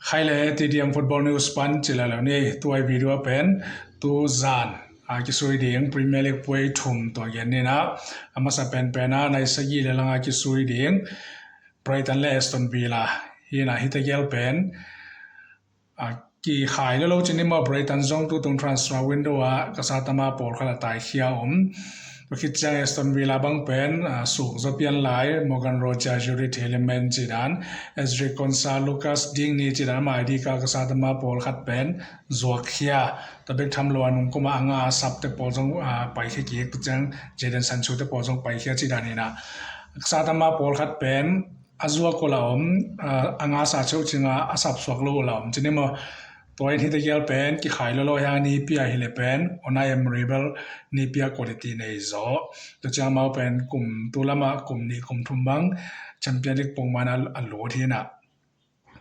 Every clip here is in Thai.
ใครเลยทีเดียมฟุตบอลนิวส์ปันจิลาแล้วนี่ตัววิดีโอเป็นตัวจานกิสุยเดียงพรีเมียร์ลีกป่วยทุ่มตัวเย็นนี่นะอามาสเป็นนะในสกีเลลังกิสุยเดียงไบรตันและเอสตันวิลล่าฮีน่าฮิตเกลเป็นกี่ขายแล้วเราจะนี่มาไบรตันจงตัวตรงทรานสเฟอร์วินโดว์ก็สาตมาปอลขนาดตายเขียวก็คิดจะเอสตันวิลล่าบังเป็นสุกจะเปลี่ยนหลายมอร์แกนโรเจอร์จูริเทเลเมนจิดานเอสริคอนซาลูคัสดิงนี่จิดานมาดีก็สาตมาปอลขัดเป็นจวกเขียแต่เป็นทำลวนนุ่งก็มาอ่างสับแต่ปอลจงไปแค่กี่ก็จังเจเดนสันชูแต่ปอลจงไปแค่จิดานี่นะสาตมาปอลขัดเป็นอาจวกก็ลาวอ่างสาชูจิงอาสับสวกโลลาวจินี่มาตัวที่ตะเกียบเป็นกี่ขายแล้วเราอย่างนี้พี่ให้เล่เป็นอนายมริเบลนี่พี่คุณภาพในโซ่ตัวจะมาเป็นกลุ่มตัวละมากลุ่มนี้กลุ่มทุ่มบังแชมเปี้ยนลีกปงมานาอันโหลที่น่ะ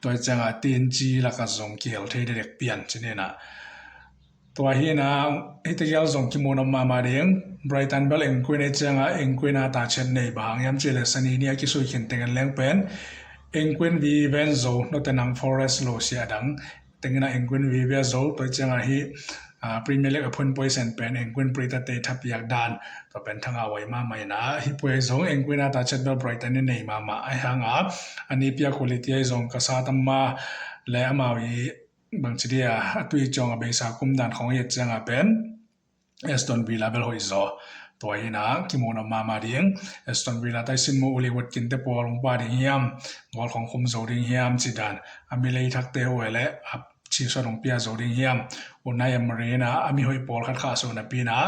ตัวจะทีนจีแล้วก็ส่งเกี่ยวที่เด็กเปลี่ยนชนิดน่ะตัวที่น่ะที่ตะเกียบส่งกิโมโนมาเดียงไบรตันเบลเองคุยในจังเองคุยน่าตาเช่นในบางยามเจเลสันนี่กิสุยขินเต็งแรงเป็นเองคุยวีเวนโซนแต่นังฟอเรสโลเซียดังแต่งนะเองกุนวิเวียโซตัวจังฮีพรีเมียร์ลีกอพุ่นป่วยเซนเป็นเองกุนปริตเตทับอยากดานตัวเป็นทั้งเอาไว้มาไม่นะฮีป่วยโซเองกุนอาตาเช็ดเบลไบรตันนี่มาไอ้หางอันนี้เปียคุณลิตี้โซงกษัตริย์มาและมาวิบางทีเดียตุยจงเบสาคุมดันของเยจังเป็นเอสตันวิลล่าเบลฮอยโซตัวนี้นะกิโมนามาเดียงเอสตันวิลล่าได้สินมูอุลิวัดกินเตปอลงปาดิงยามกอลของคุมโซดิงยามจิดานอามิเลยทักเตโอเอเลชีสองเปียโซดิงยามอุนายมเรนะอามิฮอยปอลขัดข้าโซนปีนะ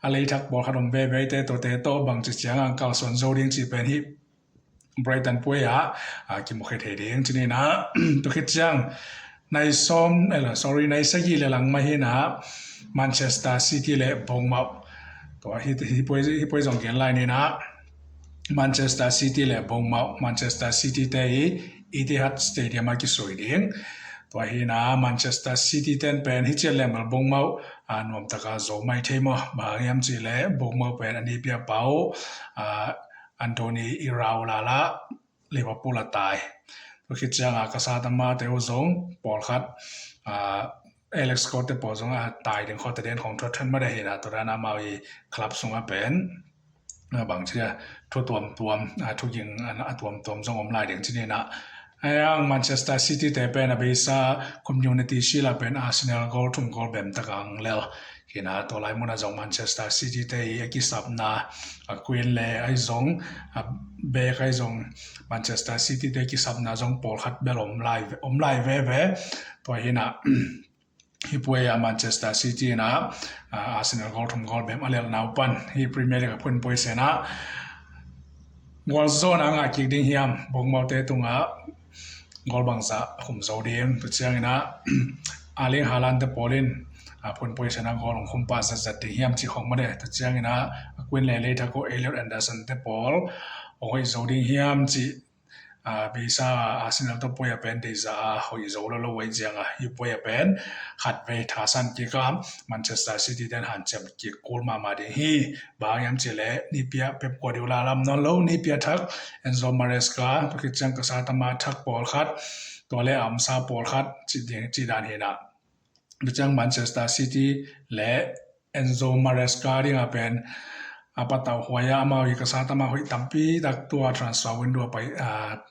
อะไรทักบอลขัดอมเบเบเตโตบางจิตยังอังกาลโซนโซดิงจีเป็นฮิไบรตันป่วยกิโมเคเทเดียงจีนี่นะตัวคิดจังในซ้อมsorry ในสกีเลลังมาเห็นนะแมนเชสเตอร์ซิตี้และบงมาตัวที่ป่วยส่งเกณฑ์ไลน์นี่นะแมนเชสเตอร์ซิตี้และบงมาแมนเชสเตอร์ซิตี้แต่อีทิฮัดสเตเดียมกิสวยดีตัวเห็นนะแมนเชสเตอร์ซิตี้เป็นฮิตเชลเลมบงมานวมตะกาโซไม่เทมบางยามจีเล่บงมาเป็นอันนี้เปียเปาอันโทนีอิราอูลาละลิเวอร์พูลตายตัวคิดจังกษัตริย์มาเตโอซงปอลคัดเอเล็กซ์โคตเตปอลซงตายถึงข้อเด่นของทอตเทนไม่ได้เห็นตัวนั้นมาอีคลับซงเป็นบางเชื่อทั่วตัวทุกยิงตัวซงอมลายเด็กที่นี่นะยังแมนเชสเตอร์ซิตี้แต่เป็นอาศัยคอมมูนิตี้ชีลาเป็นอาร์เซนอลกอลทุ่มกอลแบบตะกังเลวเห็นนะตัวไล่มุนาจงแมนเชสเตอร์ซิตี้แต่ยังกิสับนะควีนเล่ไอจงเบคไอจงแมนเชสเตอร์ซิตี้แต่กิสับนะจงปอลคัดเบลอมไลเว่ตัวเห็นนะฮิปเวย์แมนเชสเตอร์ซิตี้นะอาร์เซนอลกอลทุ่มกอลแบบอะไรน่าปั่นฮิพรีเมียร์ลีกพุ่นป่วยเสนะกอลโซนอ่างกิกดิ้งเฮียมบงมาเตตุงกอลบังซาขุมโซเดียมตัวเชียงนะอาลีฮาลันเตปอลินพุ่นป่วยเสนะกอลของปัสสัตเฮียมที่ของมาเดตัวเชียงนะควินเล่ทักโกเอลิออตแอนเดอร์สันเตปอลโอ้ยโซดิ้งเฮียมที่เบซ่าอาร์เซนอลตัวป่วยเป็นเดซ่าหอยโซโลไว้เจียงฮิป่วยเป็นขัดเวทาสันกิกามแมนเชสเตอร์ซิตี้เดินหันเจ็บกิกกูลมาดีฮีบางยามเจเล่นี่เปียเป๊ปกัวดิโอลาลำนนโลนี่เปียทักเอนโซมาเรสกาตัวคิดจังกษัตริย์มาทักบอลคัดตัวเล่อัมซาบอลคัดจีดานเฮนะดูจังแมนเชสเตอร์ซิตี้และเอนโซมาเรสกาที่เป็นapa tahu huaya mau ika sata mau tapi dak tua transfer windowไ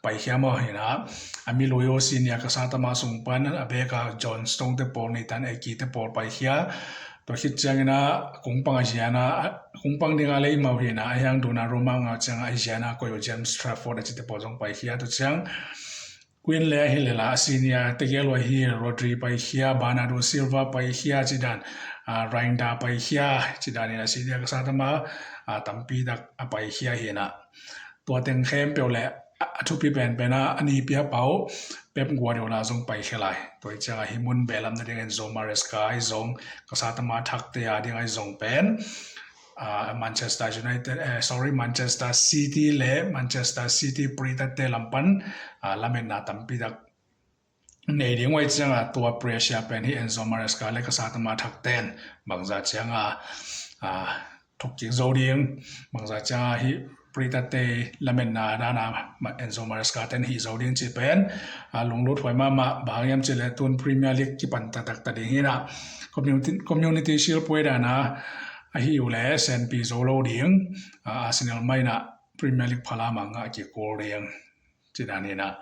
ปเขียมาเห็นนะมีโลโยซินยากษัตริย์มาส่งปันอเบกาจอห์นสโตนเตปอลในตันไอกีเตปอลไปเขียตัวคิดจังนะคงปังอาเซียนะคงปังดิ่งอะไรมาเห็นนะยังดูนาโรมังจังอาเซียนะก็อยู่เจมส์สตราฟอร์ดจิตปอลส่งไปเขียตัวจังควินเล่เฮเลล่าซินยาเตเกลวฮีโรดรีไปเขียบานาโดซิลวาไปเขียจิดันไรน์ดาไปเขียจิดานี่นะซินยากษัตริย์มาตั้มปีดักไปเขียเห็นนะตัวเต็งเข้มเปล่าแหละทุกปีเป็นนะอันนี้เปียเป้าเป๊ปกัวเดียวลาส่งไปเขียไรตัวจะหิมุนเบลล์นั่นเองโซมาเรสกาไอซงกษัตริย์มาทักเตียดิ้งไอซงเป็นแมนเชสเตอร์ยูไนเต็ดsorry แมนเชสเตอร์ซิตี้เล่แมนเชสเตอร์ซิตี้ปริตเตลัมปันลาเมนนาตั้มปีดักในเรื่องไว้จังตัวเปรียเชียเป็นที่เอนโซมาเรสกาเล็กษัตริย์มาทักเต้นบางจากจังทุกจิงโซเดียงบางจากจังที่ Pritate Lamena Dana Enzo Maresca ten hi Zodin Chipen Lunglut Hoima Bangam Chiletun Premier League Kipantatak Tadihina Community Shield Puedana Ahiule SNP Zolo Ding Arsenal Maina Premier League Palamanga Ki Korean Chidanina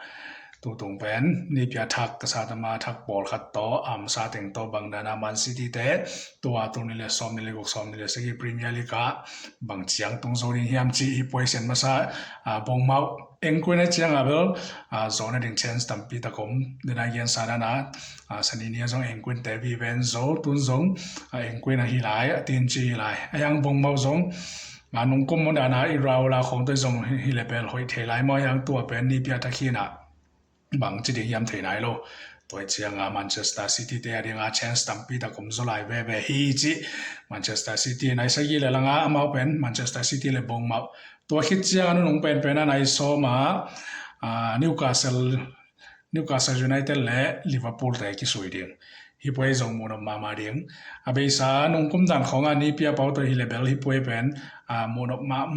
tu tung pen ni pia thak ka sa ma thak bol khat to am sa teng to bangdana Man City te to tu ni le som ni le gok som ni le segi Premier League ka bang chiang tung zo ni hiam chi hi poison ma sa bong mau eng ko na chiang abel zone ding chance tampi ta kom dina yen sa na sani ni zong eng kun te bi ven zo tun zong eng ko na hi lai tin chi lai ayang bong mau zong nung kum mo na i raula khong to zong hi le bel hoi the lai mo yang tu pen ni pia ta khina bang chi ding yam thei nai lo toi chiang Manchester City te adinga chance tampi ta kum zo lai ve hi chi Manchester City nai sa gi le langa amau pen Manchester City le bong mau to hit chiang anu nung pen na nai so ma Newcastle United le Liverpool te ki soi ding hi poi zong mo ma ma ding abe sa nung kum dan khong ani pia pau to hi le bel hi poi pen mo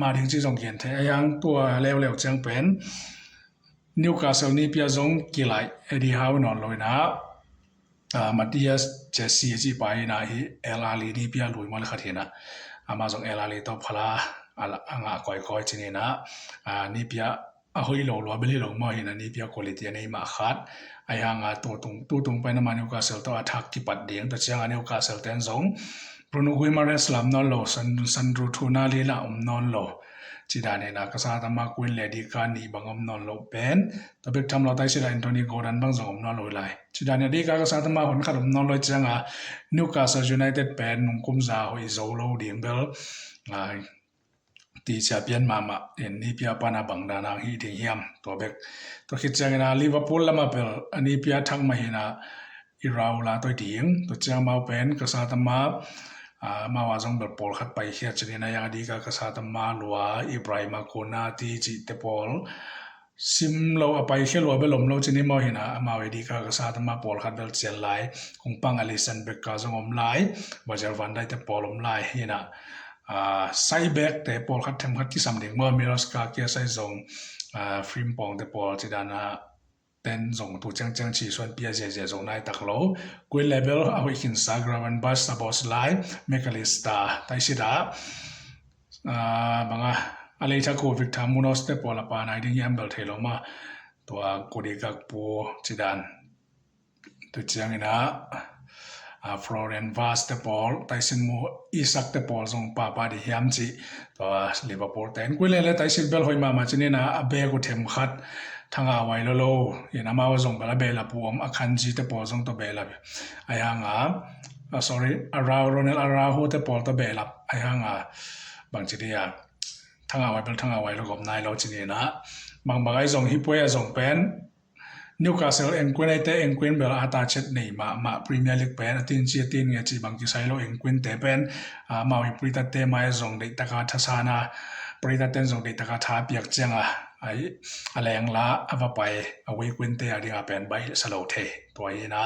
ma ding chi zong gen the yang tua lew chang pen Newcastle ni pia zong kilai edi hau non loina Matthias Jesse ji pai na hi El Ali ni pia lui mal khathina amazon El Ali to phala anga koi chinina ni pia ahoi lo beli lo mo hina ni pia quality nei ma khat ayanga tu tung pa na Newcastle to attack ki pat ding to chiang Newcastle ten zong Bruno Guimaraes lam non lo Sandro Tonali la non lo Chidane na kasata ma Queen Lady ka ni bangom non lo pen to bek tham lo tai sila Anthony Gordon bang zong non lo lai Chidane di ka kasata ma hon kharum non lo changa Newcastle United pen nung kum za hoi zo lo ding bel ti champion mama en ni pia pana bangdana hi de hiam to bek to khit changa Liverpool lama bel ani pia thak ma hina iraula to ding to chama pen kasata ma mawa zong bel pol khat pai khia china ya di ka kasata ma lua Ibrahima Konati chi te pol sim lo apai khelo belom lo chini mo hina amawe di ka kasata ma pol khat bel chel lai kung pang Alisson Becker zong om lai Virgil van Dijk te pol om lai hina sai back te pol khat them khat ki sam ding mo Miroska kia sai zong Frimpong te pol chidana ten zong tu chang chi suan pia je zong nai tak lo Queen level a hoi Instagram and bus boss live Mekalista tai sida banga alei cha covid thamunos te pola pa nai ding yam bel thelo ma to kodi kak po chidan tu chiang ina Florian Vaz te pol Tyson mo Isak te pol zong pa di hiam chi to Liverpool ten Queen le Tyson bel hoi ma chinina abe ko them khat thanga wai lo ina ma zong bala bela puam akhanji te pol zong to bela ayanga sorry Ronald Araujo te pol to bela ayanga bang chidia thanga wai lo gom nai lo chinina bang bagai zong hipoya zong pen Newcastle and Queen te and Queen bela ata chet nei ma Premier League pen tin nge chi bang ki sai lo and Queen te pen ma wi prita te mai zong de taka thasana prita ten zong de taka tha piak changa ai aleng la avapai away Quinte adinga pen bai salo the toina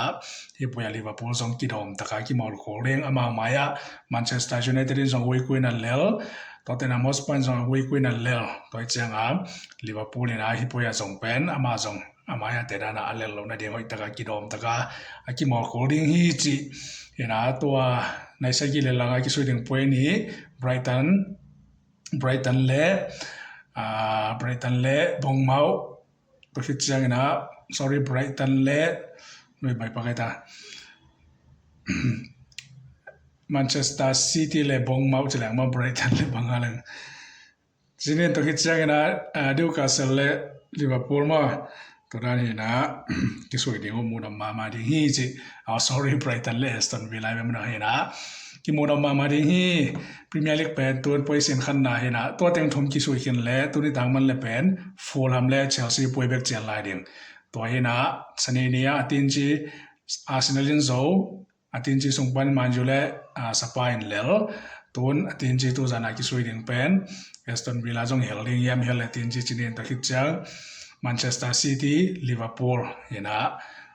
hi puya Liverpool zong ki dom taka ki mol ko reng ama maya Manchester United zong away Queen an lel Tottenham Hotspur zong away Queen an lel toi changa Liverpool ina hi puya zong pen ama zong amaya te dana alel lo na de hoi taka ki dom taka aki mol ko reng hi chi ina tua nai sa gi le langa ki suiding point ni Brighton le bong mau to hit chiang ina sorry Brighton le noi bai pa ta Manchester City le bong mau chilang ma Brighton le bangalang sinin to hit chiang ina Newcastle le Liverpool ma to dani na ki soi ding mo na ma ding hi chi sorry Brighton le Aston Villa me na hina ki mo na ma ding hi Premier League pen tuan position khan na hina to teng thom ki soi kin le tu ni dang man le pen Fulham le Chelsea poi bek chen lai ding to hina sani nia tin chi Arsenal in zo atin chi sungpan manju le sapain lel tun atin chi tu jana ki soi ding pen Aston Villa jong helding yam hel atin chi chinin ta khit chang Manchester City Liverpool hina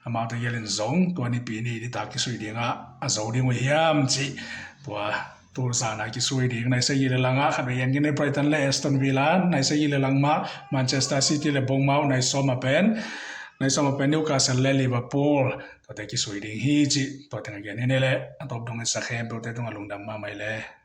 amount yelin zong 20 pi ni ta ki soi dinga a zo ding hiam chi to ตูซานากิสวยดิงในสยีเลลังขัดไปยังกินในไบรตันและเอสตันวิลล่าในสยีเลลังมาแมนเชสเตอร์ซิตี้และบงเมาในซอมมาเป็นนิวคาสเซิลและลิเวอร์พูลตัวแต่กิสวยดิงฮีจิตัวแต่งกันนี่แหละตบดงสักแค่ตัวแต่ต้องลงดำมาไม่เลย